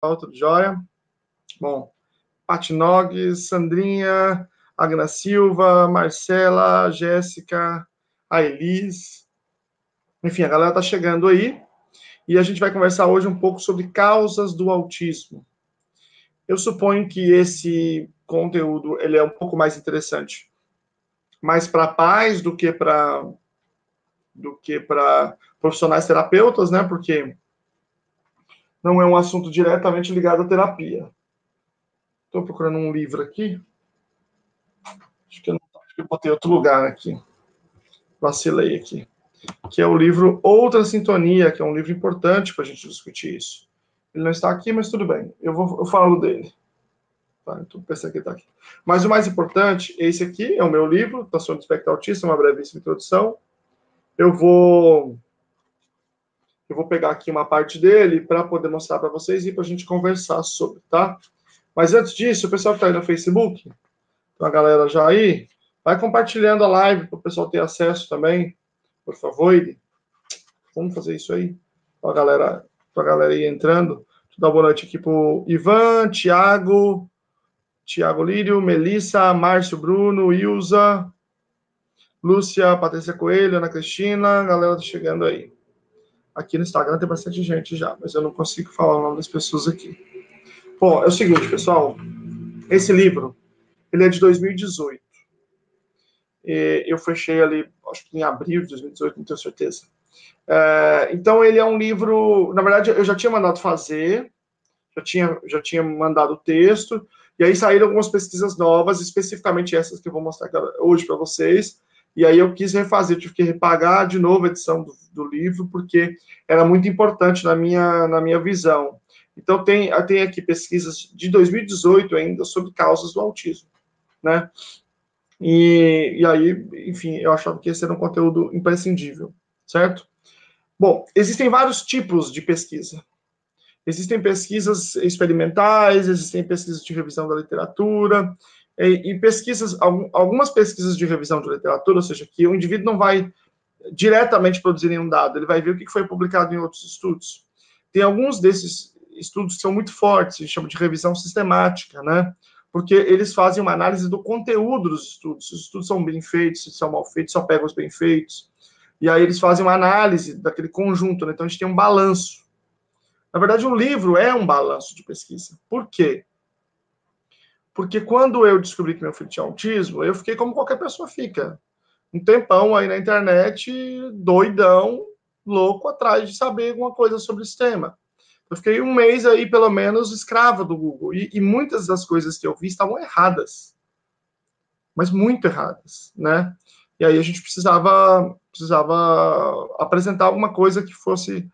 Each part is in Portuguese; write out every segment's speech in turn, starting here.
Tudo jóia? Bom, Patinog, Sandrinha, Agna Silva, Marcela, Jéssica, a Elis. Enfim, a galera tá chegando aí e a gente vai conversar hoje um pouco sobre causas do autismo. Eu suponho que esse conteúdo ele é um pouco mais interessante, mais para pais do que para profissionais terapeutas, né? Porque não é um assunto diretamente ligado à terapia. Estou procurando um livro aqui. Acho que eu botei outro lugar aqui. Vacilei aqui. Que é o livro Outra Sintonia, que é um livro importante para a gente discutir isso. Ele não está aqui, mas tudo bem. Eu falo dele. Tá, então pensei que está aqui. Mas o mais importante, esse aqui é o meu livro, Transtorno do Espectro Autista, uma brevíssima introdução. Eu vou pegar aqui uma parte dele para poder mostrar para vocês e para a gente conversar sobre, tá? Mas antes disso, o pessoal que está aí no Facebook, então a galera já aí, vai compartilhando a live para o pessoal ter acesso também, por favor. Vamos fazer isso aí, para a galera ir entrando. Vou dar uma boa noite aqui para o Ivan, Tiago Lírio, Melissa, Márcio, Bruno, Ilza, Lúcia, Patrícia Coelho, Ana Cristina, a galera tá chegando aí. Aqui no Instagram tem bastante gente já, mas eu não consigo falar o nome das pessoas aqui. Bom, é o seguinte, pessoal, esse livro, ele é de 2018. Eu fechei ali, acho que em abril de 2018, não tenho certeza. Então, ele é um livro... Na verdade, eu já tinha mandado fazer, já tinha mandado o texto, e aí saíram algumas pesquisas novas, especificamente essas que eu vou mostrar hoje para vocês, e aí eu quis refazer, tive que repagar de novo a edição do livro, porque era muito importante na minha visão. Então, tem aqui pesquisas de 2018 ainda sobre causas do autismo, né? E aí, enfim, eu achava que esse era um conteúdo imprescindível, certo? Bom, existem vários tipos de pesquisa. Existem pesquisas experimentais, existem pesquisas de revisão da literatura, e algumas pesquisas de revisão de literatura, ou seja, que o indivíduo não vai diretamente produzir nenhum dado, ele vai ver o que foi publicado em outros estudos. Tem alguns desses estudos que são muito fortes, a gente chama de revisão sistemática, né? Porque eles fazem uma análise do conteúdo dos estudos. Se os estudos são bem feitos, se são mal feitos, só pegam os bem feitos. E aí eles fazem uma análise daquele conjunto, né? Então a gente tem um balanço. Na verdade, um livro é um balanço de pesquisa. Por quê? Porque quando eu descobri que meu filho tinha autismo, eu fiquei como qualquer pessoa fica. Um tempão aí na internet, doidão, louco, atrás de saber alguma coisa sobre esse tema. Eu fiquei um mês aí, pelo menos, escravo do Google. E muitas das coisas que eu vi estavam erradas. Mas muito erradas, né? E aí a gente precisava apresentar alguma coisa que fosse,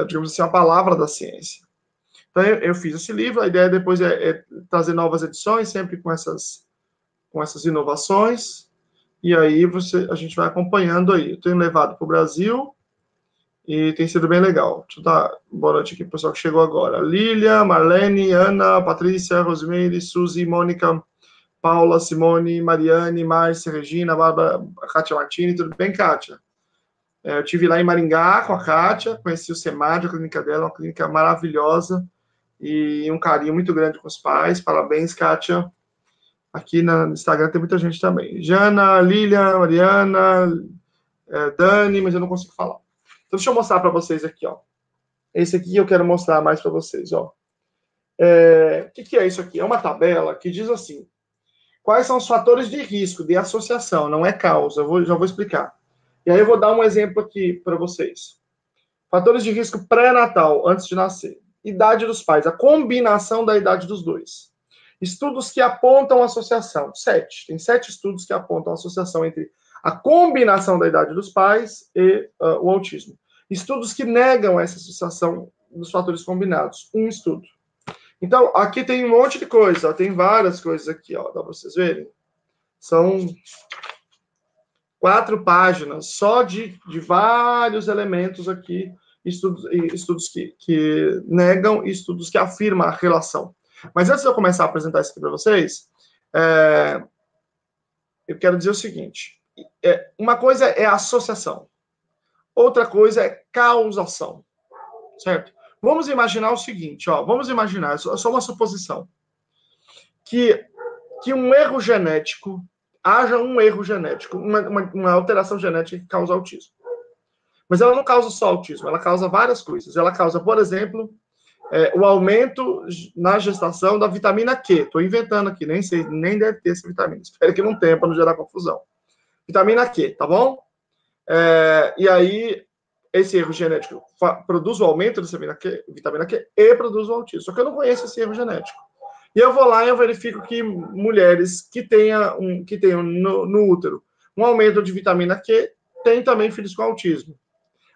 digamos assim, a palavra da ciência. Então eu fiz esse livro, a ideia depois é trazer novas edições, sempre com essas inovações, e aí a gente vai acompanhando aí. Eu tenho levado para o Brasil, e tem sido bem legal. Deixa eu dar boa noite aqui para o pessoal que chegou agora. Lília, Marlene, Ana, Patrícia, Rosimeire, Suzy, Mônica, Paula, Simone, Mariane, Márcia, Regina, Bárbara, Kátia Martini, tudo bem, Kátia? Eu estive lá em Maringá com a Kátia, conheci o SEMAD, a clínica dela, uma clínica maravilhosa, e um carinho muito grande com os pais. Parabéns, Kátia. Aqui no Instagram tem muita gente também. Jana, Lilian, Mariana, Dani, mas eu não consigo falar. Então, deixa eu mostrar para vocês aqui, ó. Esse aqui eu quero mostrar mais para vocês, ó. O que é isso aqui? É uma tabela que diz assim: quais são os fatores de risco de associação, não é causa. Já vou explicar. E aí eu vou dar um exemplo aqui para vocês. Fatores de risco pré-natal, antes de nascer. Idade dos pais, a combinação da idade dos dois. Estudos que apontam associação. 7. Tem 7 estudos que apontam associação entre a combinação da idade dos pais e o autismo. Estudos que negam essa associação dos fatores combinados. Um estudo. Então, aqui tem um monte de coisa. Tem várias coisas aqui, ó. Dá para vocês verem? São 4 páginas só de vários elementos aqui. Estudos que negam e estudos que afirmam a relação. Mas antes de eu começar a apresentar isso aqui para vocês, eu quero dizer o seguinte. Uma coisa é associação. Outra coisa é causação. Certo? Vamos imaginar o seguinte, ó, vamos imaginar, é só uma suposição, que um erro genético, haja um erro genético, uma alteração genética que causa autismo. Mas ela não causa só autismo, ela causa várias coisas. Ela causa, por exemplo, o aumento na gestação da vitamina Q. Estou inventando aqui, nem sei, nem deve ter essa vitamina. Espero que não tenha, para não gerar confusão. Vitamina Q, tá bom? E aí, esse erro genético produz o aumento dessa vitamina Q e produz o autismo. Só que eu não conheço esse erro genético. E eu vou lá e eu verifico que mulheres que tenham no útero um aumento de vitamina Q têm também filhos com autismo.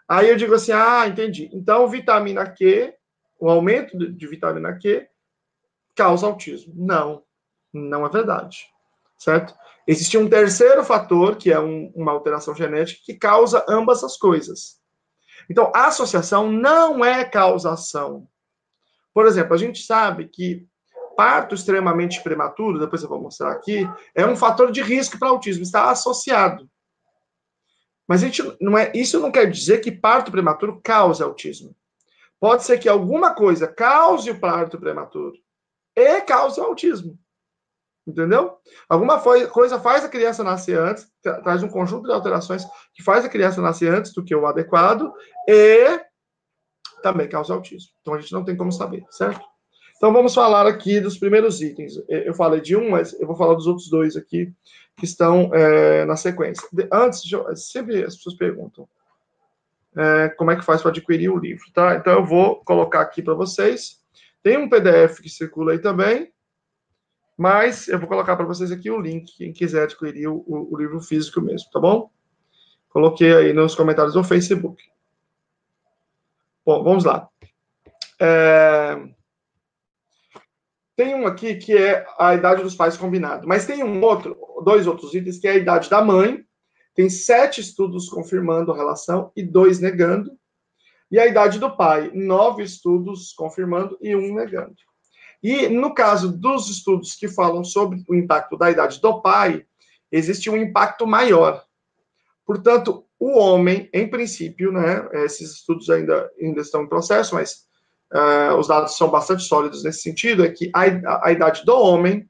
Aí eu digo assim, entendi. Então, vitamina Q, o aumento de vitamina Q causa autismo. Não, não é verdade. Certo? Existe um terceiro fator, que é uma alteração genética, que causa ambas as coisas. Então, a associação não é causação. Por exemplo, a gente sabe que parto extremamente prematuro, depois eu vou mostrar aqui, é um fator de risco para autismo, está associado. Mas isso não quer dizer que parto prematuro cause autismo. Pode ser que alguma coisa cause o parto prematuro e cause o autismo. Entendeu? Alguma coisa faz a criança nascer antes, traz um conjunto de alterações que faz a criança nascer antes do que o adequado e também causa autismo. Então a gente não tem como saber, certo? Então vamos falar aqui dos primeiros itens. Eu falei de um, mas eu vou falar dos outros dois aqui que estão na sequência. Antes, sempre as pessoas perguntam como é que faz para adquirir o livro, tá? Então eu vou colocar aqui para vocês. Tem um PDF que circula aí também, mas eu vou colocar para vocês aqui o link, quem quiser adquirir o livro físico mesmo, tá bom? Coloquei aí nos comentários do Facebook. Bom, vamos lá. Tem um aqui que é a idade dos pais combinado, mas tem dois outros itens, que é a idade da mãe. Tem 7 estudos confirmando a relação e 2 negando. E a idade do pai, 9 estudos confirmando e 1 negando. E no caso dos estudos que falam sobre o impacto da idade do pai, existe um impacto maior. Portanto, o homem, em princípio, né, esses estudos ainda estão em processo, mas os dados são bastante sólidos nesse sentido, é que a idade do homem,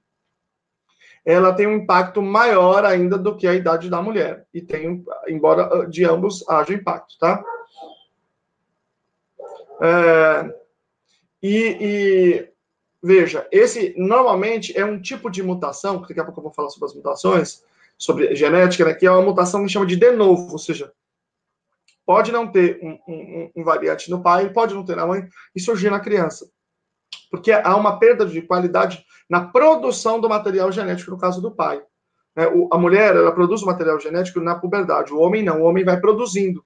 ela tem um impacto maior ainda do que a idade da mulher. E tem, embora de ambos haja impacto, tá? Veja, esse normalmente é um tipo de mutação, que daqui a pouco eu vou falar sobre as mutações, sobre genética, né, que é uma mutação que chama de novo, ou seja, pode não ter um variante no pai, pode não ter na mãe, e surgir na criança. Porque há uma perda de qualidade na produção do material genético, no caso do pai. A mulher, ela produz o material genético na puberdade, o homem não, o homem vai produzindo.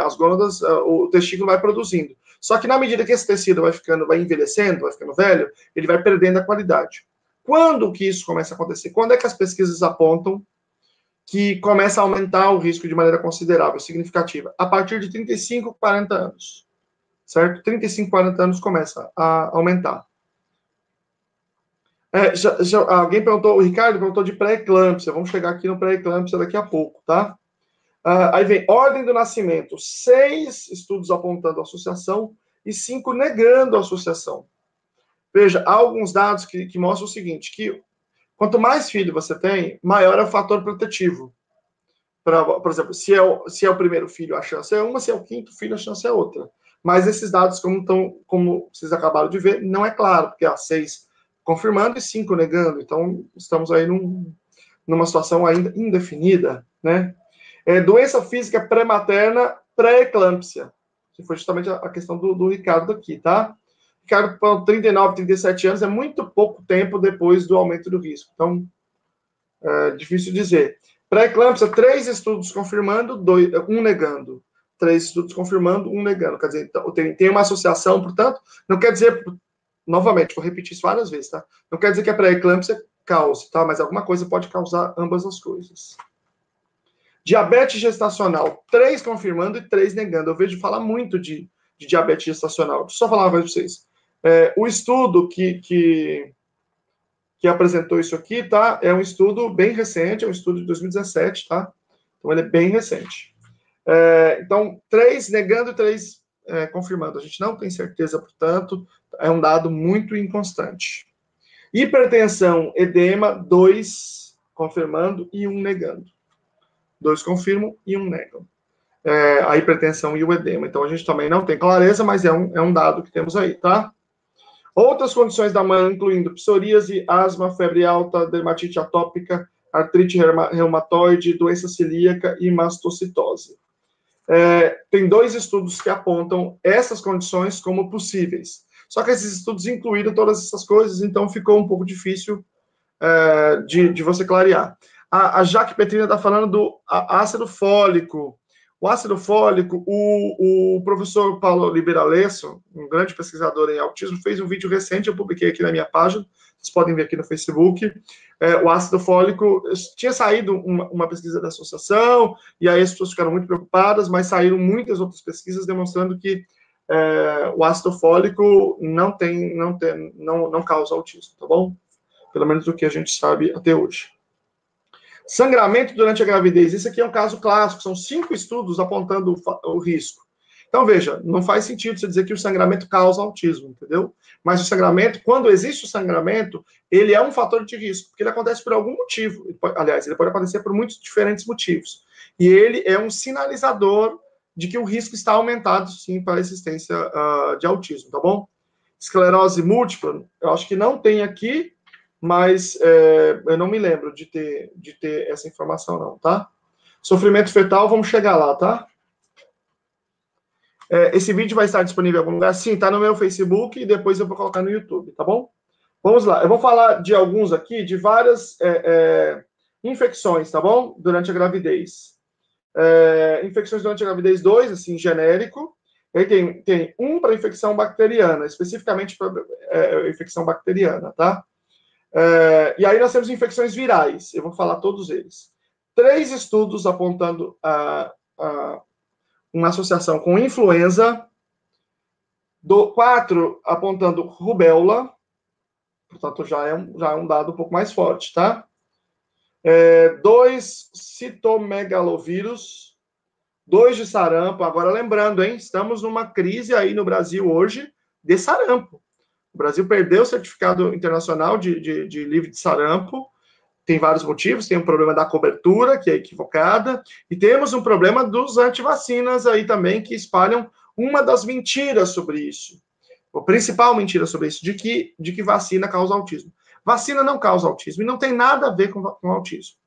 As gônadas, o testículo vai produzindo. Só que na medida que esse tecido vai envelhecendo, vai ficando velho, ele vai perdendo a qualidade. Quando que isso começa a acontecer? Quando é que as pesquisas apontam que começa a aumentar o risco de maneira considerável, significativa? A partir de 35, 40 anos. Certo? 35, 40 anos começa a aumentar. Alguém perguntou, o Ricardo perguntou de pré-eclâmpsia. Vamos chegar aqui no pré-eclâmpsia daqui a pouco, tá? Aí vem ordem do nascimento, 6 estudos apontando associação e 5 negando a associação. Veja, há alguns dados que mostram o seguinte, que quanto mais filho você tem, maior é o fator protetivo. Por exemplo, se é o primeiro filho, a chance é uma, se é o quinto filho, a chance é outra. Mas esses dados, como vocês acabaram de ver, não é claro, porque há 6 confirmando e 5 negando. Então, estamos aí numa situação ainda indefinida, né? Doença física pré-materna, pré-eclâmpsia, que foi justamente a questão do Ricardo aqui, tá? Ricardo, com 39, 37 anos, é muito pouco tempo depois do aumento do risco. Então, é difícil dizer. Pré-eclâmpsia, 3 estudos confirmando, 1 negando. 3 estudos confirmando, 1 negando. Quer dizer, então, tem uma associação, portanto, não quer dizer, novamente, vou repetir isso várias vezes, tá? Não quer dizer que a pré-eclâmpsia cause, tá? Mas alguma coisa pode causar ambas as coisas. Diabetes gestacional, 3 confirmando e 3 negando. Eu vejo falar muito de diabetes gestacional. Deixa eu só falar uma coisa para vocês. O estudo que apresentou isso aqui, tá? É um estudo bem recente, é um estudo de 2017, tá? Então, ele é bem recente. Então, 3 negando e 3 confirmando. A gente não tem certeza, portanto, é um dado muito inconstante. Hipertensão, edema, 2 confirmando e 1 negando. 2 confirmam e 1 negam. A hipertensão e o edema. Então, a gente também não tem clareza, mas é um dado que temos aí, tá? Outras condições da mãe, incluindo psoríase, asma, febre alta, dermatite atópica, artrite reumatoide, doença celíaca e mastocitose. Tem 2 estudos que apontam essas condições como possíveis. Só que esses estudos incluíram todas essas coisas, então ficou um pouco difícil de você clarear. A Jaque Petrina está falando do ácido fólico. O ácido fólico, o professor Paulo Liberalesso, um grande pesquisador em autismo, fez um vídeo recente, eu publiquei aqui na minha página, vocês podem ver aqui no Facebook. O ácido fólico, tinha saído uma pesquisa da associação, e aí as pessoas ficaram muito preocupadas, mas saíram muitas outras pesquisas demonstrando que o ácido fólico não causa autismo, tá bom? Pelo menos do que a gente sabe até hoje. Sangramento durante a gravidez. Esse aqui é um caso clássico. São 5 estudos apontando o risco. Então, veja, não faz sentido você dizer que o sangramento causa autismo, entendeu? Mas o sangramento, quando existe o sangramento, ele é um fator de risco, porque ele acontece por algum motivo. Aliás, ele pode acontecer por muitos diferentes motivos. E ele é um sinalizador de que o risco está aumentado, sim, para a existência de autismo, tá bom? Esclerose múltipla, eu acho que não tem aqui, mas eu não me lembro de ter essa informação, não, tá? Sofrimento fetal, vamos chegar lá, tá? Esse vídeo vai estar disponível em algum lugar? Sim, tá no meu Facebook e depois eu vou colocar no YouTube, tá bom? Vamos lá, eu vou falar de alguns aqui, de várias infecções, tá bom? Durante a gravidez. Infecções durante a gravidez 2, assim, genérico. Aí tem um para infecção bacteriana, especificamente para infecção bacteriana, tá? E aí nós temos infecções virais, eu vou falar todos eles. 3 estudos apontando uma associação com influenza, 4 apontando rubéola, portanto já é um dado um pouco mais forte, tá? 2 citomegalovírus, 2 de sarampo. Agora lembrando, hein, estamos numa crise aí no Brasil hoje de sarampo. O Brasil perdeu o certificado internacional de livre de sarampo. Tem vários motivos. Tem um problema da cobertura, que é equivocada, e temos um problema dos antivacinas aí também, que espalham uma das mentiras sobre isso. A principal mentira sobre isso, de que vacina causa autismo. Vacina não causa autismo, e não tem nada a ver com autismo.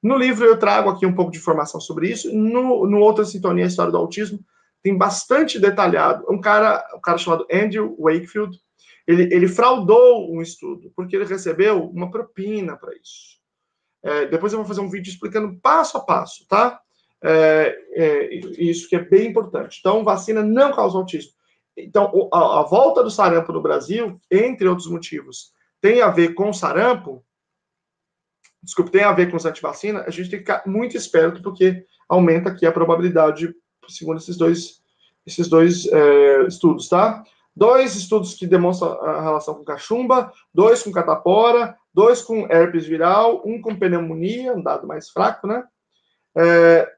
No livro eu trago aqui um pouco de informação sobre isso. No Outra Sintonia, a História do Autismo, tem bastante detalhado. Um cara chamado Andrew Wakefield, ele fraudou um estudo, porque ele recebeu uma propina para isso. Depois eu vou fazer um vídeo explicando passo a passo, tá? Isso que é bem importante. Então, vacina não causa autismo. Então, a volta do sarampo no Brasil, entre outros motivos, tem a ver com o sarampo, tem a ver com os antivacina, a gente tem que ficar muito esperto, porque aumenta aqui a probabilidade, segundo esses dois estudos, tá? 2 estudos que demonstram a relação com cachumba, 2 com catapora, 2 com herpes viral, 1 com pneumonia, um dado mais fraco, né?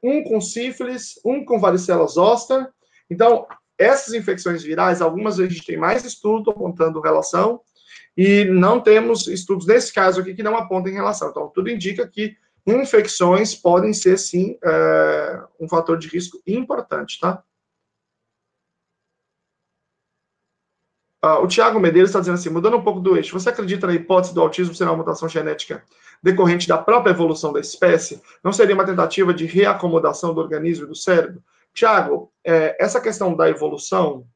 1 com sífilis, 1 com varicela zoster. Então, essas infecções virais, algumas a gente tem mais estudo apontando relação, e não temos estudos, nesse caso aqui, que não apontam relação. Então, tudo indica que infecções podem ser, sim, um fator de risco importante, tá? O Tiago Medeiros está dizendo assim, mudando um pouco do eixo, você acredita na hipótese do autismo ser uma mutação genética decorrente da própria evolução da espécie? Não seria uma tentativa de reacomodação do organismo e do cérebro? Tiago, essa questão da evolução,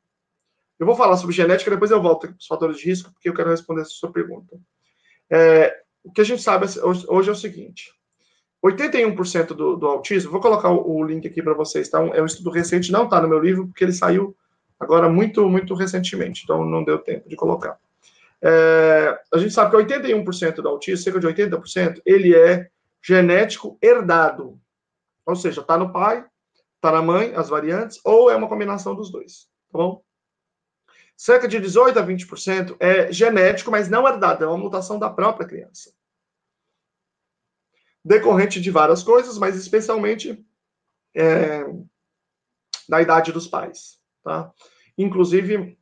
eu vou falar sobre genética, depois eu volto para os fatores de risco, porque eu quero responder essa sua pergunta. O que a gente sabe hoje é o seguinte, 81% do autismo, vou colocar o link aqui para vocês, tá? É um estudo recente, não está no meu livro, porque ele saiu agora muito, muito recentemente, então não deu tempo de colocar. A gente sabe que 81% do autismo, cerca de 80%, ele é genético herdado. Ou seja, está no pai, está na mãe, as variantes, ou é uma combinação dos dois, tá bom? Cerca de 18% a 20% é genético, mas não herdado, é uma mutação da própria criança. Decorrente de várias coisas, mas especialmente da idade dos pais, tá? Inclusive,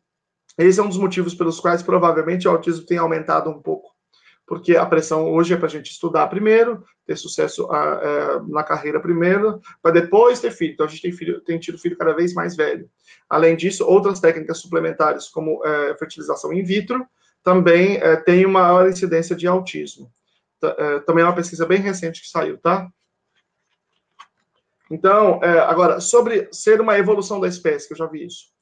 esse é um dos motivos pelos quais provavelmente o autismo tem aumentado um pouco, porque a pressão hoje é para a gente estudar primeiro, ter sucesso na carreira primeiro, para depois ter filho. Então, a gente tem tido filho cada vez mais velho. Além disso, outras técnicas suplementares, como fertilização in vitro, também tem uma maior incidência de autismo. Também é uma pesquisa bem recente que saiu, tá? Então, agora, sobre ser uma evolução da espécie, que eu já vi isso.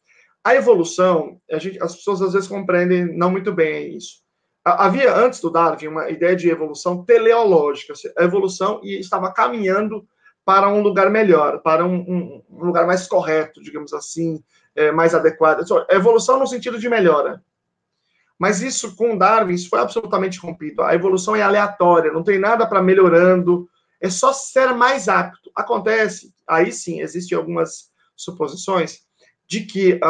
A evolução, as pessoas às vezes compreendem não muito bem isso. Havia, antes do Darwin, uma ideia de evolução teleológica. A evolução estava caminhando para um lugar melhor, para um lugar mais correto, digamos assim, mais adequado. Evolução no sentido de melhora. Mas isso, com Darwin, isso foi absolutamente rompido. A evolução é aleatória, não tem nada para melhorando, é só ser mais apto. Acontece, aí sim, existem algumas suposições, de que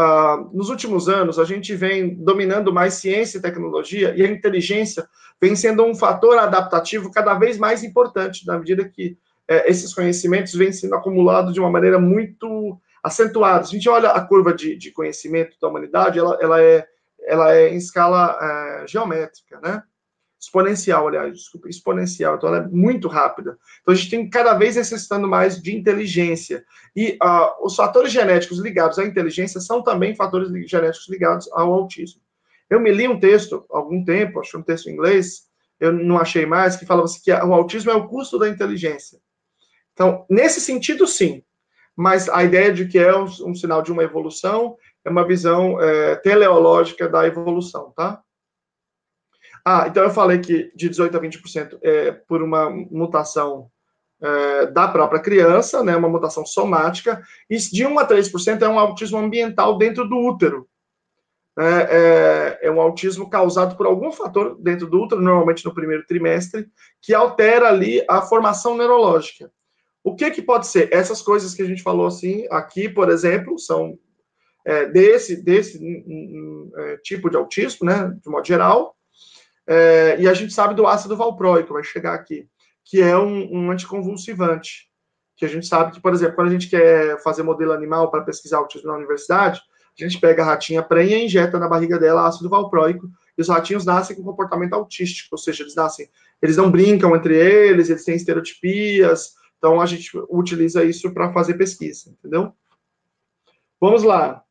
nos últimos anos a gente vem dominando mais ciência e tecnologia e a inteligência vem sendo um fator adaptativo cada vez mais importante, na medida que esses conhecimentos vêm sendo acumulados de uma maneira muito acentuada. Se a gente olha a curva de conhecimento da humanidade, ela é em escala geométrica, né? Exponencial, aliás, desculpa, exponencial, então ela é muito rápida. Então a gente tem cada vez necessitando mais de inteligência. E os fatores genéticos ligados à inteligência são também fatores genéticos ligados ao autismo. Eu me li um texto há algum tempo, acho que um texto em inglês, eu não achei mais, que falava assim que o autismo é o custo da inteligência. Então, nesse sentido, sim. Mas a ideia de que é um sinal de uma evolução é uma visão teleológica da evolução, tá? Então eu falei que de 18% a 20% é por uma mutação da própria criança, né, uma mutação somática, e de 1 a 3% é um autismo ambiental dentro do útero. É um autismo causado por algum fator dentro do útero, normalmente no primeiro trimestre, que altera ali a formação neurológica. O que pode ser? Essas coisas que a gente falou assim, aqui, por exemplo, são desse tipo de autismo, né, de modo geral. E a gente sabe do ácido valproico, vai chegar aqui, que é um anticonvulsivante. Que a gente sabe que, por exemplo, quando a gente quer fazer modelo animal para pesquisar autismo na universidade, a gente pega a ratinha prenha e injeta na barriga dela ácido valproico, e os ratinhos nascem com comportamento autístico, ou seja, eles não brincam entre eles têm estereotipias, então a gente utiliza isso para fazer pesquisa, entendeu? Vamos lá.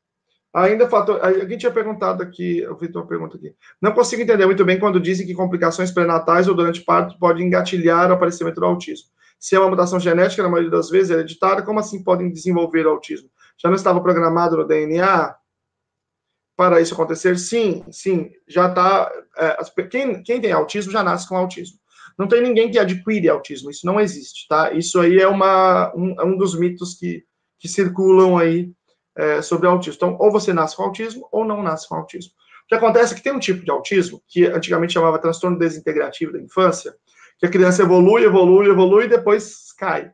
Ainda fator. Alguém tinha perguntado aqui, eu vi uma pergunta aqui. Não consigo entender muito bem quando dizem que complicações pré-natais ou durante parto podem engatilhar o aparecimento do autismo. Se é uma mutação genética, na maioria das vezes, hereditária, como assim podem desenvolver o autismo? Já não estava programado no DNA para isso acontecer? Sim, já está. Quem tem autismo já nasce com autismo. Não tem ninguém que adquire autismo, isso não existe, tá? Isso aí é um dos mitos que circulam aí sobre autismo. Então, ou você nasce com autismo ou não nasce com autismo. O que acontece é que tem um tipo de autismo, que antigamente chamava transtorno desintegrativo da infância, que a criança evolui e depois cai.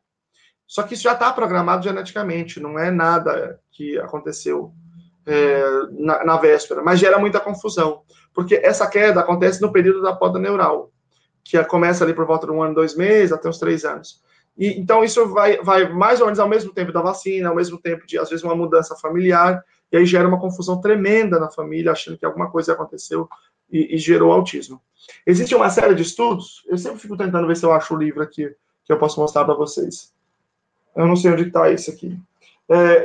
Só que isso já está programado geneticamente, não é nada que aconteceu na véspera, mas gera muita confusão, porque essa queda acontece no período da poda neural, que começa ali por volta de 1 ano, 2 meses, até uns 3 anos. E, então, isso vai mais ou menos ao mesmo tempo da vacina, ao mesmo tempo de, às vezes, uma mudança familiar, e aí gera uma confusão tremenda na família, achando que alguma coisa aconteceu e gerou autismo. Existe uma série de estudos, eu sempre fico tentando ver se eu acho o livro aqui, que eu posso mostrar para vocês. Eu não sei onde está esse aqui.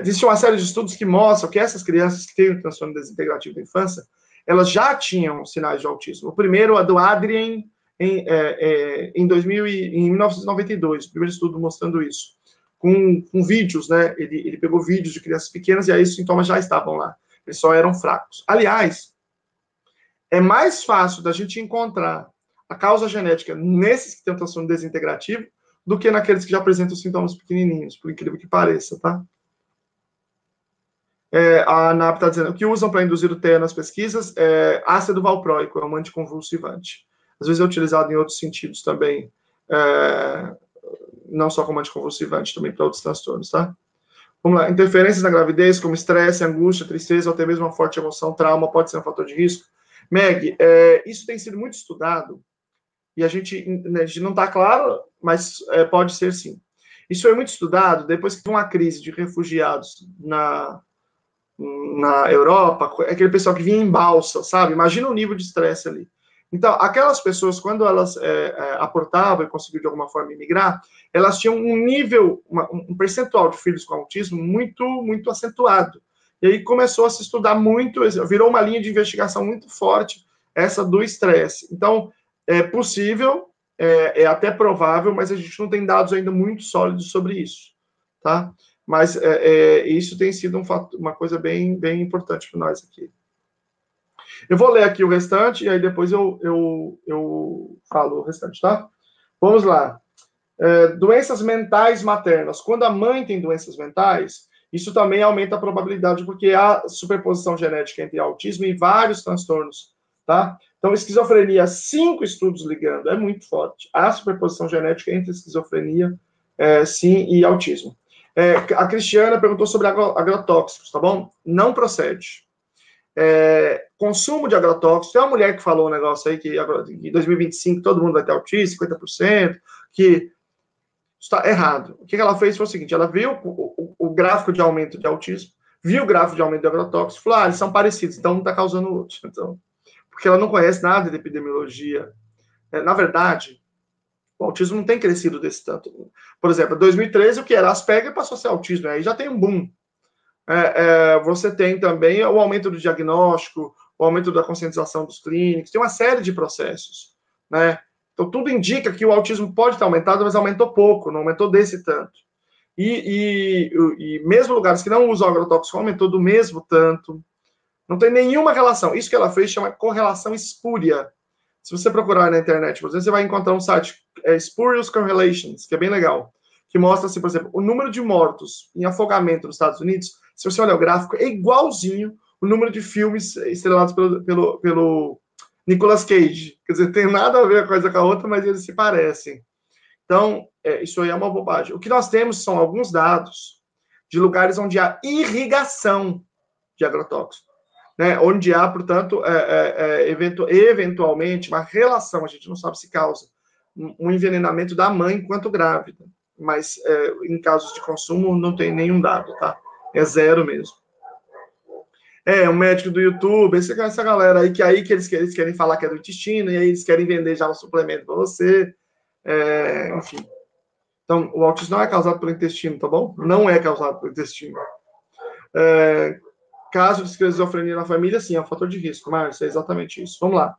Existe uma série de estudos que mostram que essas crianças que têm o transtorno desintegrativo da infância, elas já tinham sinais de autismo. O primeiro é do Adrien, em 1992, o primeiro estudo mostrando isso, com vídeos, né? Ele pegou vídeos de crianças pequenas e aí os sintomas já estavam lá, eles só eram fracos. Aliás, é mais fácil da gente encontrar a causa genética nesses que têm transtorno desintegrativo do que naqueles que já apresentam sintomas pequenininhos, por incrível que pareça, tá? A ANAP está dizendo, o que usam para induzir o TEA nas pesquisas é ácido valproico, é um anticonvulsivante. Às vezes é utilizado em outros sentidos também, não só como anticonvulsivante, também para outros transtornos, tá? Vamos lá, interferências na gravidez, como estresse, angústia, tristeza, ou até mesmo uma forte emoção, trauma, pode ser um fator de risco. Meg, isso tem sido muito estudado, e a gente não está claro, mas pode ser sim. Isso foi muito estudado depois que teve uma crise de refugiados na Europa, aquele pessoal que vinha em balsa, sabe? Imagina o nível de estresse ali. Então, aquelas pessoas, quando elas aportavam e conseguiam de alguma forma emigrar, elas tinham um nível, um percentual de filhos com autismo muito, muito acentuado. E aí começou a se estudar muito, virou uma linha de investigação muito forte, essa do estresse. Então, é possível, é até provável, mas a gente não tem dados ainda muito sólidos sobre isso, tá? Mas isso tem sido uma coisa bem, bem importante para nós aqui. Eu vou ler aqui o restante e aí depois eu falo o restante, tá? Vamos lá. Doenças mentais maternas. Quando a mãe tem doenças mentais, isso também aumenta a probabilidade, porque há superposição genética entre autismo e vários transtornos, tá? Então, esquizofrenia, 5 estudos ligando, é muito forte. Há superposição genética entre esquizofrenia, sim, e autismo. A Cristiana perguntou sobre agrotóxicos, tá bom? Não procede. Consumo de agrotóxicos, tem uma mulher que falou um negócio aí que em 2025 todo mundo vai ter autismo, 50%, que está errado. O que ela fez foi o seguinte, ela viu o gráfico de aumento de autismo, viu o gráfico de aumento de agrotóxicos, falou, eles são parecidos, então um está causando o outro. Então, porque ela não conhece nada de epidemiologia. Na verdade, o autismo não tem crescido desse tanto. Por exemplo, em 2013, o que era Asperger passou a ser autismo, aí já tem um boom. Você tem também o aumento do diagnóstico, o aumento da conscientização dos clínicos, tem uma série de processos, né? Então, tudo indica que o autismo pode ter aumentado, mas aumentou pouco, não aumentou desse tanto. E mesmo lugares que não usam agrotóxico, aumentou do mesmo tanto. Não tem nenhuma relação. Isso que ela fez chama correlação espúria. Se você procurar na internet, por exemplo, você vai encontrar um site, Spurious Correlations, que é bem legal, que mostra, assim, por exemplo, o número de mortos em afogamento nos Estados Unidos. Se você olhar o gráfico, é igualzinho o número de filmes estrelados pelo Nicolas Cage. Quer dizer, tem nada a ver uma coisa com a outra, mas eles se parecem. Então, isso aí é uma bobagem. O que nós temos são alguns dados de lugares onde há irrigação de agrotóxicos, né? Onde há, portanto, eventualmente uma relação, a gente não sabe se causa, um envenenamento da mãe enquanto grávida. Mas em casos de consumo não tem nenhum dado, tá? É zero mesmo. Um médico do YouTube, essa galera aí que eles querem falar que é do intestino, e aí eles querem vender já um suplemento para você. Enfim. Então, o autismo não é causado pelo intestino, tá bom? Não é causado pelo intestino. Caso de esquizofrenia na família, sim, é um fator de risco, Márcio, é exatamente isso. Vamos lá.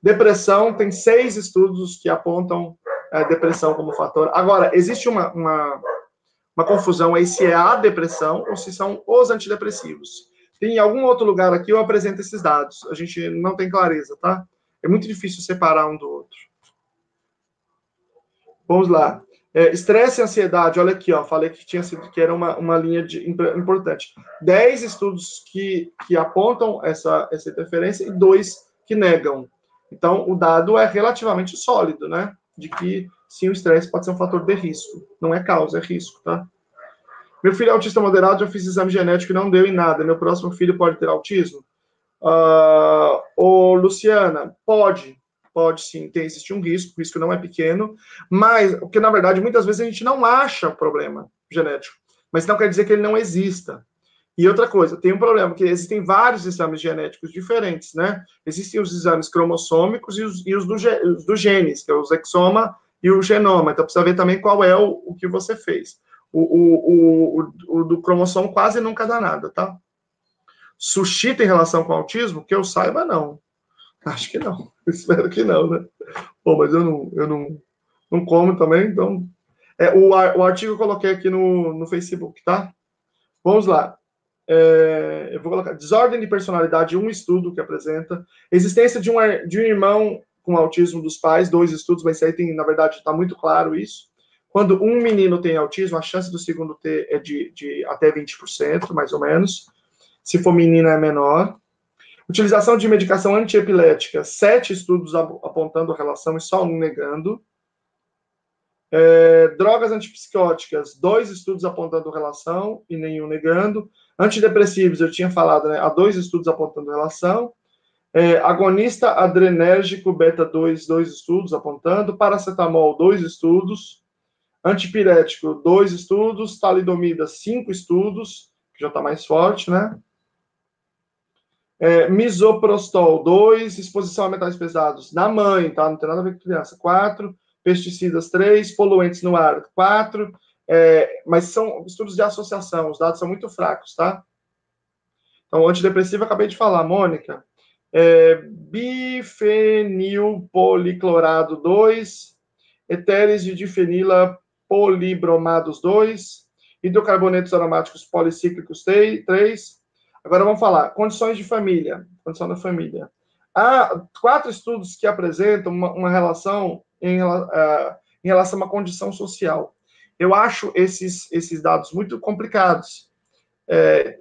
Depressão, tem 6 estudos que apontam depressão como fator. Agora, existe uma confusão aí se é a depressão ou se são os antidepressivos. Tem algum outro lugar aqui eu apresento esses dados. A gente não tem clareza, tá? É muito difícil separar um do outro. Vamos lá. Estresse e ansiedade, olha aqui, ó, falei que era uma linha importante. 10 estudos que apontam essa interferência e 2 que negam. Então, o dado é relativamente sólido, né? De que, sim, o estresse pode ser um fator de risco. Não é causa, é risco, tá? Meu filho é autista moderado, já fiz exame genético e não deu em nada. Meu próximo filho pode ter autismo? Luciana, pode sim, existe um risco, o risco não é pequeno, mas, porque na verdade, muitas vezes a gente não acha problema genético, mas não quer dizer que ele não exista. E outra coisa, tem um problema, que existem vários exames genéticos diferentes, né? Existem os exames cromossômicos e os dos genes, que é o exoma e o genoma, então precisa ver também qual é o que você fez. O do cromossomo quase nunca dá nada, tá? Sushi tem relação com autismo? Que eu saiba, não. Acho que não. Espero que não, né? Pô, mas eu não como também, então... o artigo eu coloquei aqui no Facebook, tá? Vamos lá. Eu vou colocar desordem de personalidade, um estudo que apresenta. Existência de um irmão com autismo dos pais, 2 estudos, mas isso aí tem, na verdade, está muito claro isso. Quando um menino tem autismo, a chance do segundo ter é de até 20%, mais ou menos. Se for menina, é menor. Utilização de medicação antiepilética, 7 estudos apontando relação e só um negando. Drogas antipsicóticas, 2 estudos apontando relação e nenhum negando. Antidepressivos, eu tinha falado, né? Há 2 estudos apontando relação. Agonista adrenérgico beta-2, 2 estudos apontando. Paracetamol, 2 estudos. Antipirético, 2 estudos. Talidomida, 5 estudos, que já está mais forte, né? Misoprostol, 2, exposição a metais pesados na mãe, tá? Não tem nada a ver com criança. 4, pesticidas, 3, poluentes no ar, 4, mas são estudos de associação, os dados são muito fracos, tá? Então, antidepressivo, acabei de falar, Mônica. Bifenilpoliclorado 2, etéreis de difenila polibromados 2, hidrocarbonetos aromáticos policíclicos 3. Agora vamos falar, condições de família, condição da família. Há 4 estudos que apresentam uma relação em relação a uma condição social. Eu acho esses dados muito complicados.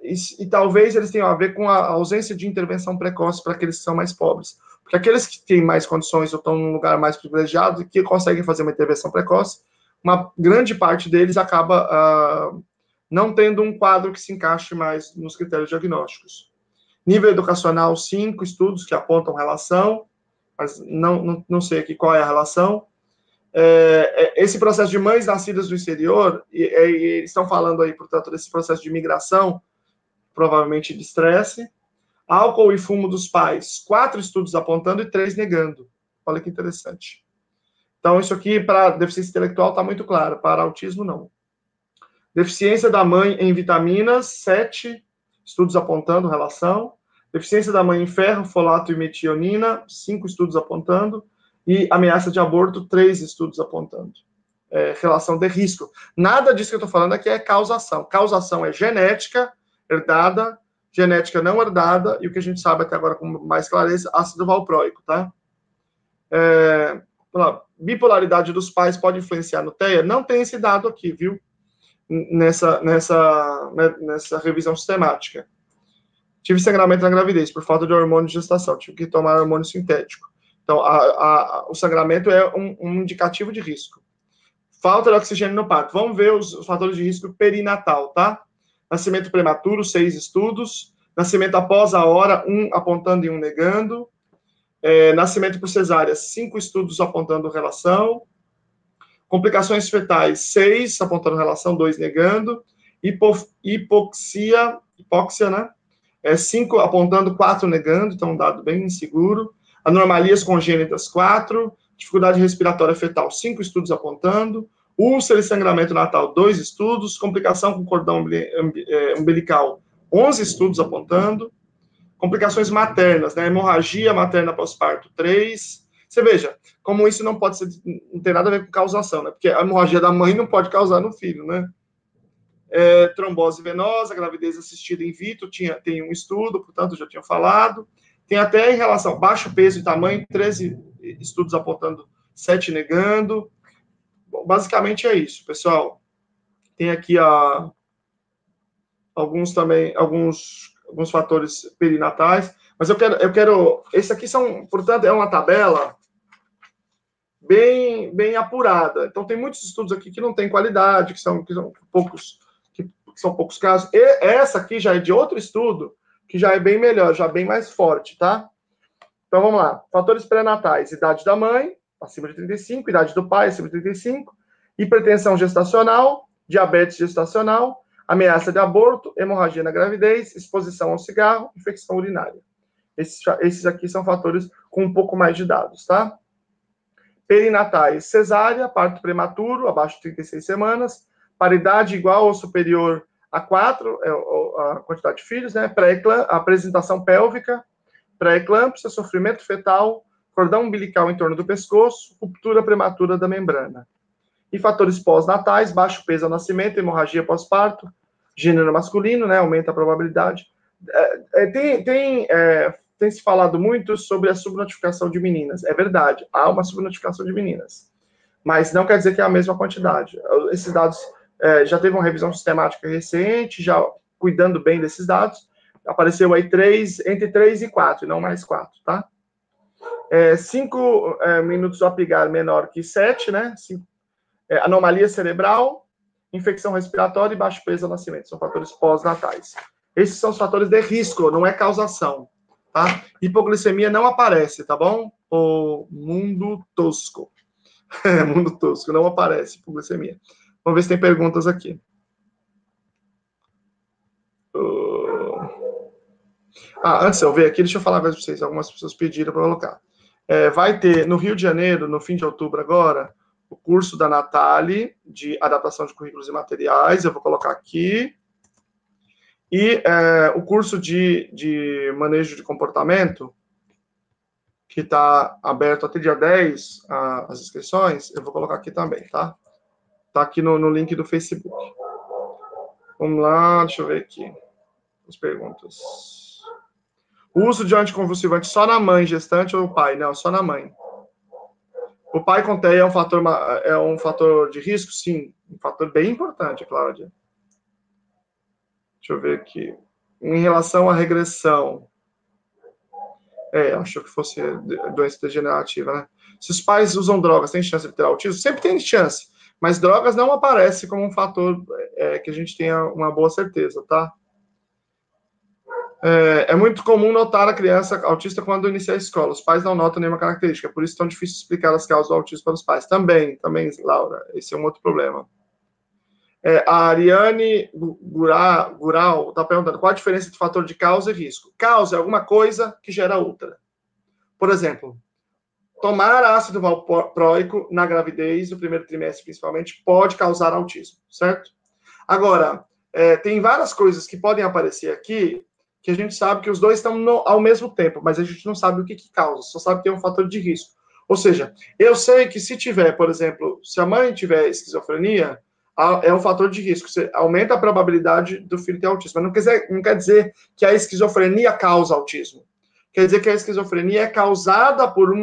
E talvez eles tenham a ver com a ausência de intervenção precoce para aqueles que são mais pobres. Porque aqueles que têm mais condições ou estão num lugar mais privilegiado e que conseguem fazer uma intervenção precoce, uma grande parte deles acaba não tendo um quadro que se encaixe mais nos critérios diagnósticos. Nível educacional, 5 estudos que apontam relação, mas não sei aqui qual é a relação. Esse processo de mães nascidas no exterior, e estão falando aí, portanto, desse processo de migração, provavelmente de estresse. Álcool e fumo dos pais, 4 estudos apontando e 3 negando. Olha que interessante. Então, isso aqui, para deficiência intelectual, está muito claro, para autismo, não. Deficiência da mãe em vitaminas, 7 estudos apontando relação. Deficiência da mãe em ferro, folato e metionina, 5 estudos apontando. E ameaça de aborto, 3 estudos apontando. Relação de risco. Nada disso que eu estou falando aqui é causação. Causação é genética, herdada, genética não herdada, e o que a gente sabe até agora com mais clareza, ácido valproico, tá? Bipolaridade dos pais pode influenciar no TEA? Não tem esse dado aqui, viu? Nessa revisão sistemática. Tive sangramento na gravidez por falta de hormônio de gestação, tive que tomar hormônio sintético. Então, o sangramento é um indicativo de risco. Falta de oxigênio no parto. Vamos ver os fatores de risco perinatal, tá? Nascimento prematuro, 6 estudos. Nascimento após a hora, 1 apontando e 1 negando. Nascimento por cesárea, 5 estudos apontando relação. Complicações fetais, 6 apontando relação, 2 negando. Hipóxia, né? 5 apontando, 4 negando, então um dado bem inseguro. Anomalias congênitas, 4. Dificuldade respiratória fetal, 5 estudos apontando. Úlcera e sangramento natal, 2 estudos. Complicação com cordão umbilical, 11 estudos apontando. Complicações maternas, né? Hemorragia materna pós-parto, 3. Você veja, como isso não pode ser, não tem nada a ver com causação, né? Porque a hemorragia da mãe não pode causar no filho, né? Trombose venosa, gravidez assistida in vitro, tem um estudo, portanto, já tinha falado. Tem até em relação a baixo peso e tamanho, 13 estudos apontando, 7 negando. Bom, basicamente é isso, pessoal. Tem aqui alguns fatores perinatais, mas eu quero, esse aqui são, portanto, é uma tabela bem apurada. Então, tem muitos estudos aqui que não têm qualidade, que são poucos casos. E essa aqui já é de outro estudo, que já é bem melhor, já bem mais forte, tá? Então, vamos lá. Fatores pré-natais. Idade da mãe, acima de 35. Idade do pai, acima de 35. Hipertensão gestacional. Diabetes gestacional. Ameaça de aborto. Hemorragia na gravidez. Exposição ao cigarro. Infecção urinária. Esses aqui são fatores com um pouco mais de dados, tá? Perinatais. Cesárea, parto prematuro, abaixo de 36 semanas. Paridade igual ou superior a 4, a quantidade de filhos, né? Apresentação pélvica, pré-eclâmpsia, sofrimento fetal, cordão umbilical em torno do pescoço, ruptura prematura da membrana. E fatores pós-natais, baixo peso ao nascimento, hemorragia pós-parto, gênero masculino, né? Aumenta a probabilidade. Tem se falado muito sobre a subnotificação de meninas. É verdade, há uma subnotificação de meninas. Mas não quer dizer que é a mesma quantidade. Esses dados já teve uma revisão sistemática recente, já cuidando bem desses dados. Apareceu aí entre 3 e 4, e não mais 4, tá? 5 minutos do apigar menor que 7, né? Anomalia cerebral, infecção respiratória e baixo peso ao nascimento. São fatores pós-natais. Esses são os fatores de risco, não é causação, tá? Hipoglicemia não aparece, tá bom? O mundo tosco. Mundo tosco, não aparece hipoglicemia. Vamos ver se tem perguntas aqui. Antes de eu ver aqui, deixa eu falar uma coisa para vocês. Algumas pessoas pediram para colocar. Vai ter, no Rio de Janeiro, no fim de outubro agora, o curso da Nathalie, de adaptação de currículos e materiais. Eu vou colocar aqui. E o curso de manejo de comportamento, que está aberto até dia 10, as inscrições, eu vou colocar aqui também, tá? Tá aqui no link do Facebook. Vamos lá, deixa eu ver aqui as perguntas. O uso de anticonvulsivante só na mãe gestante ou no pai? Não, só na mãe. O pai com TEA é um fator de risco? Sim, um fator bem importante, Cláudia. Deixa eu ver aqui. Em relação à regressão. Achou que fosse doença degenerativa, né? Se os pais usam drogas, tem chance de ter autismo? Sempre tem chance. Mas drogas não aparece como um fator que a gente tenha uma boa certeza, tá? É muito comum notar a criança autista quando inicia a escola. Os pais não notam nenhuma característica, por isso é tão difícil explicar as causas do autismo para os pais. Também, Laura, esse é um outro problema. A Ariane Gural está perguntando qual a diferença entre fator de causa e risco. Causa é alguma coisa que gera outra. Por exemplo, tomar ácido valproico na gravidez, no primeiro trimestre principalmente, pode causar autismo, certo? Agora, tem várias coisas que podem aparecer aqui que a gente sabe que os dois estão ao mesmo tempo, mas a gente não sabe o que causa, só sabe que é um fator de risco. Ou seja, eu sei que se tiver, por exemplo, se a mãe tiver esquizofrenia, é um fator de risco. Você aumenta a probabilidade do filho ter autismo. Mas não quer dizer que a esquizofrenia causa autismo. Quer dizer que a esquizofrenia é causada por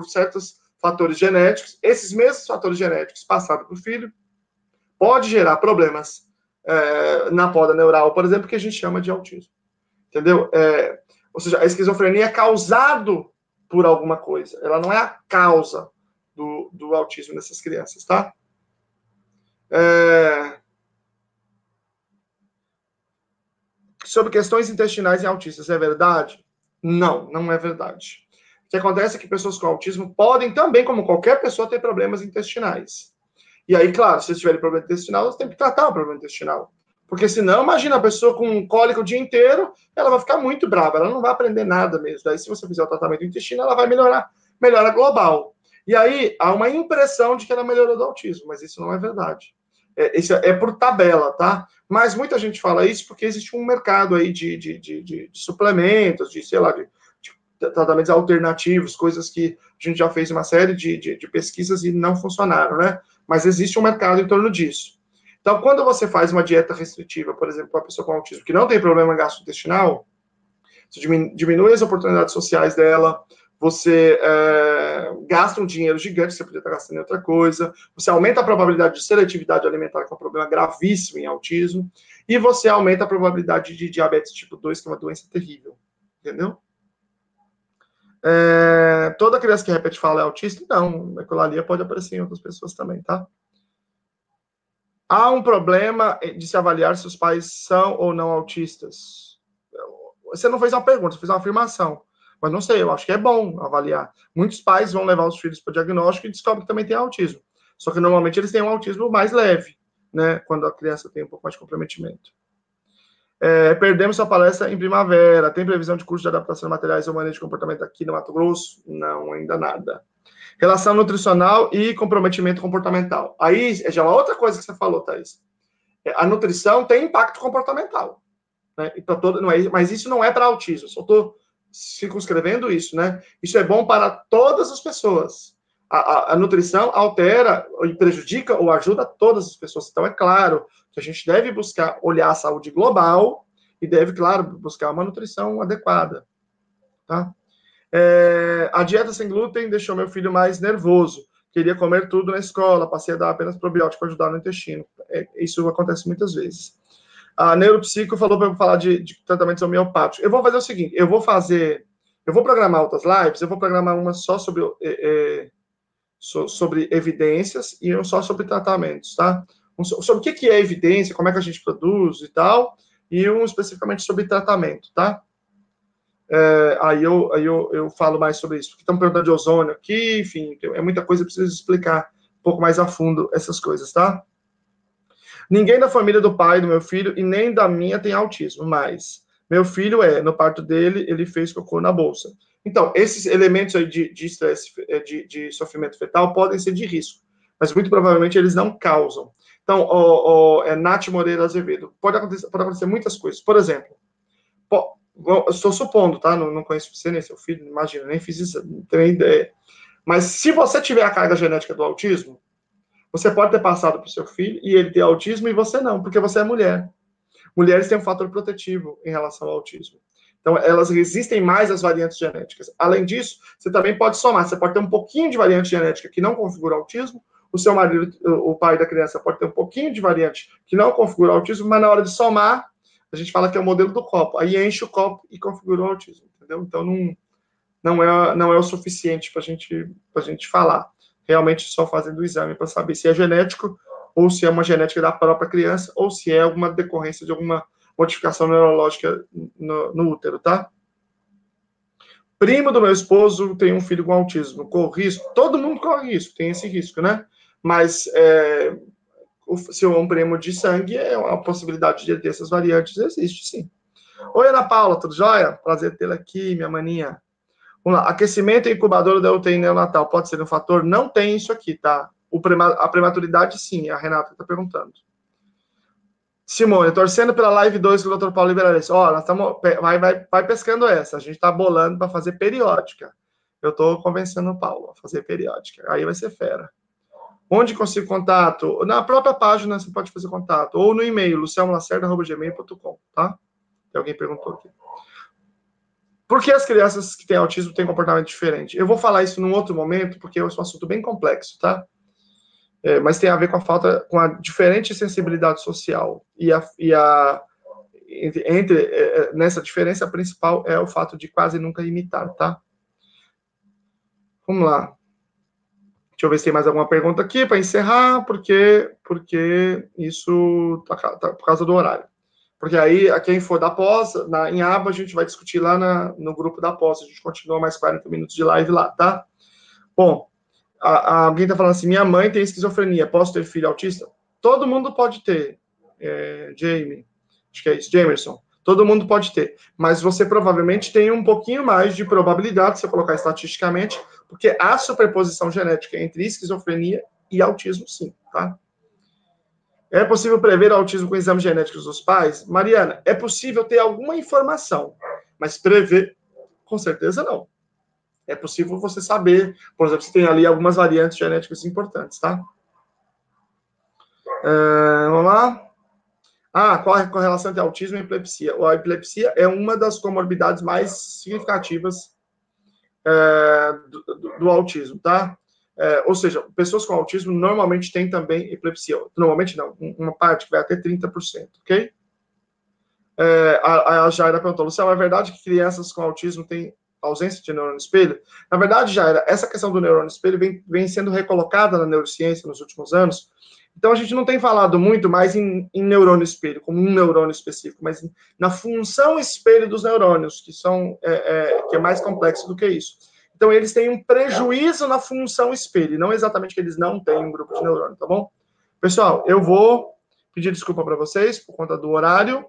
certos fatores genéticos. Esses mesmos fatores genéticos passados para o filho pode gerar problemas na poda neural, por exemplo, que a gente chama de autismo. Entendeu? Ou seja, a esquizofrenia é causado por alguma coisa. Ela não é a causa do autismo nessas crianças, tá? Sobre questões intestinais em autistas, é verdade? Não, não é verdade. O que acontece é que pessoas com autismo podem também, como qualquer pessoa, ter problemas intestinais. E aí, claro, se eles tiverem problema intestinal, eles têm que tratar o problema intestinal. Porque senão, imagina a pessoa com cólica o dia inteiro, ela vai ficar muito brava, ela não vai aprender nada mesmo. Daí, se você fizer o tratamento intestinal, ela vai melhora global. E aí, há uma impressão de que ela melhorou do autismo, mas isso não é verdade. Isso é por tabela, tá? Mas muita gente fala isso porque existe um mercado aí de suplementos, sei lá, de tratamentos alternativos, coisas que a gente já fez uma série de pesquisas e não funcionaram, né? Mas existe um mercado em torno disso. Então, quando você faz uma dieta restritiva, por exemplo, para uma pessoa com autismo que não tem problema gastrointestinal, você diminui as oportunidades sociais dela, você gasta um dinheiro gigante, você poderia estar gastando em outra coisa, você aumenta a probabilidade de seletividade alimentar, que é um problema gravíssimo em autismo, e você aumenta a probabilidade de diabetes tipo 2, que é uma doença terrível. Entendeu? Toda criança que repete fala é autista? Não, a ecolalia pode aparecer em outras pessoas também, tá? Há um problema de se avaliar se os pais são ou não autistas? Você não fez uma pergunta, você fez uma afirmação. Mas não sei, eu acho que é bom avaliar. Muitos pais vão levar os filhos para o diagnóstico e descobrem que também tem autismo. Só que normalmente eles têm um autismo mais leve, né? Quando a criança tem um pouco mais de comprometimento. Perdemos sua palestra em primavera. Tem previsão de curso de adaptação de materiais ou manejo de comportamento aqui no Mato Grosso? Não, ainda nada. Relação nutricional e comprometimento comportamental. Aí já é uma outra coisa que você falou, Thaís. A nutrição tem impacto comportamental. Né? Então, mas isso não é para autismo. Só estou circunscrevendo isso, né? Isso é bom para todas as pessoas. A nutrição altera e prejudica ou ajuda todas as pessoas. Então, é claro que a gente deve buscar olhar a saúde global e deve, claro, buscar uma nutrição adequada. Tá? A dieta sem glúten deixou meu filho mais nervoso. Queria comer tudo na escola, passei a dar apenas probiótico para ajudar no intestino. Isso acontece muitas vezes. A neuropsico falou para eu falar de tratamentos homeopáticos. Eu vou fazer o seguinte, eu vou programar outras lives, eu vou programar uma só sobre evidências e um só sobre tratamentos, tá? Sobre o que é evidência, como é que a gente produz e tal, e um especificamente sobre tratamento, tá? Aí eu falo mais sobre isso, porque estão perguntando de ozônio aqui, enfim, é muita coisa, eu preciso explicar um pouco mais a fundo essas coisas, tá? Ninguém da família do pai do meu filho e nem da minha tem autismo, mas Meu filho no parto dele, ele fez cocô na bolsa. Então, esses elementos aí de estresse, de sofrimento fetal, podem ser de risco, mas muito provavelmente eles não causam. Então, Nath Moreira Azevedo, pode acontecer muitas coisas. Por exemplo, eu estou supondo, tá? Não conheço você nem seu filho, imagina, nem fiz isso, não tenho ideia. Mas se você tiver a carga genética do autismo, você pode ter passado para o seu filho e ele ter autismo e você não, porque você é mulher. Mulheres têm um fator protetivo em relação ao autismo. Então, elas resistem mais às variantes genéticas. Além disso, você também pode somar. Você pode ter um pouquinho de variante genética que não configura autismo. O seu marido, o pai da criança, pode ter um pouquinho de variante que não configura autismo, mas na hora de somar, a gente fala que é o modelo do copo. Aí enche o copo e configura o autismo, entendeu? Então, não é o suficiente para a gente falar. Realmente, só fazendo o exame para saber se é genético ou se é uma genética da própria criança, ou se é alguma decorrência de alguma modificação neurológica no útero, tá? Primo do meu esposo tem um filho com autismo. Corre risco? Todo mundo corre risco, tem esse risco, né? Mas se é um primo de sangue, a possibilidade de ter essas variantes existe, sim. Oi, Ana Paula, tudo jóia? Prazer tê-la aqui, minha maninha. Vamos lá. Aquecimento e incubadora da UTI neonatal pode ser um fator? Não tem isso aqui, tá? A prematuridade, sim, a Renata está perguntando. Simone, torcendo pela live 2 que o Dr. Paulo Liberales. Ó, nós estamos. Vai pescando essa. A gente está bolando para fazer periódica. Eu estou convencendo o Paulo a fazer periódica. Aí vai ser fera. Onde consigo contato? Na própria página você pode fazer contato. Ou no e-mail, lucianolacerda.gmail.com, tá? Tem alguém perguntou aqui. Por que as crianças que têm autismo têm comportamento diferente? Eu vou falar isso num outro momento, porque é um assunto bem complexo, tá? Mas tem a ver com a diferente sensibilidade social. Nessa diferença principal é o fato de quase nunca imitar, tá? Vamos lá. Deixa eu ver se tem mais alguma pergunta aqui para encerrar, porque isso tá por causa do horário. Porque aí, quem for da pós, em aba, a gente vai discutir lá no grupo da pós. A gente continua mais 40 minutos de live lá, tá? Bom, alguém está falando assim, minha mãe tem esquizofrenia, posso ter filho autista? Todo mundo pode ter, Jamie. Acho que é isso, Jamerson. Todo mundo pode ter. Mas você provavelmente tem um pouquinho mais de probabilidade, se você colocar estatisticamente, porque há superposição genética entre esquizofrenia e autismo, sim, tá? É possível prever o autismo com exames genéticos dos pais? Mariana, é possível ter alguma informação, mas prever, com certeza não. É possível você saber, por exemplo, se tem ali algumas variantes genéticas importantes, tá? Vamos lá. Qual a correlação entre autismo e epilepsia? A epilepsia é uma das comorbidades mais significativas do autismo, tá? Ou seja, pessoas com autismo normalmente têm também epilepsia. Normalmente não, uma parte que vai até 30%, ok? A Jaira perguntou, Luciano, é verdade que crianças com autismo têm ausência de neurônio espelho? Na verdade, Jaira, essa questão do neurônio espelho vem sendo recolocada na neurociência nos últimos anos. Então, a gente não tem falado muito mais em neurônio espelho, como um neurônio específico, mas na função espelho dos neurônios, que é mais complexo do que isso. Então, eles têm um prejuízo na função espelho, não exatamente que eles não têm um grupo de neurônio, tá bom? Pessoal, eu vou pedir desculpa para vocês por conta do horário.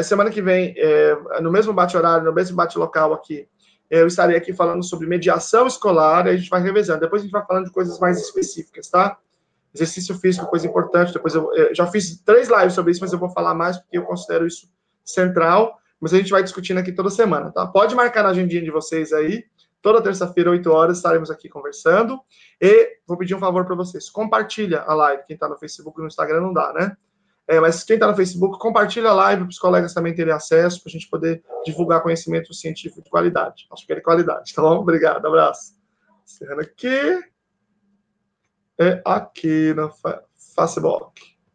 Semana que vem, no mesmo bate-horário, no mesmo bate-local aqui, eu estarei aqui falando sobre mediação escolar, e a gente vai revezando. Depois a gente vai falando de coisas mais específicas, tá? Exercício físico, coisa importante. Depois eu já fiz 3 lives sobre isso, mas eu vou falar mais porque eu considero isso central. Mas a gente vai discutindo aqui toda semana, tá? Pode marcar na agendinha de vocês aí. Toda terça-feira, 8 horas, estaremos aqui conversando. E vou pedir um favor para vocês. Compartilha a live. Quem está no Facebook e no Instagram não dá, né? Mas quem está no Facebook, compartilha a live para os colegas também terem acesso, para a gente poder divulgar conhecimento científico de qualidade. Acho que é de qualidade, tá bom? Obrigado, abraço. Encerrando aqui. Aqui no Facebook.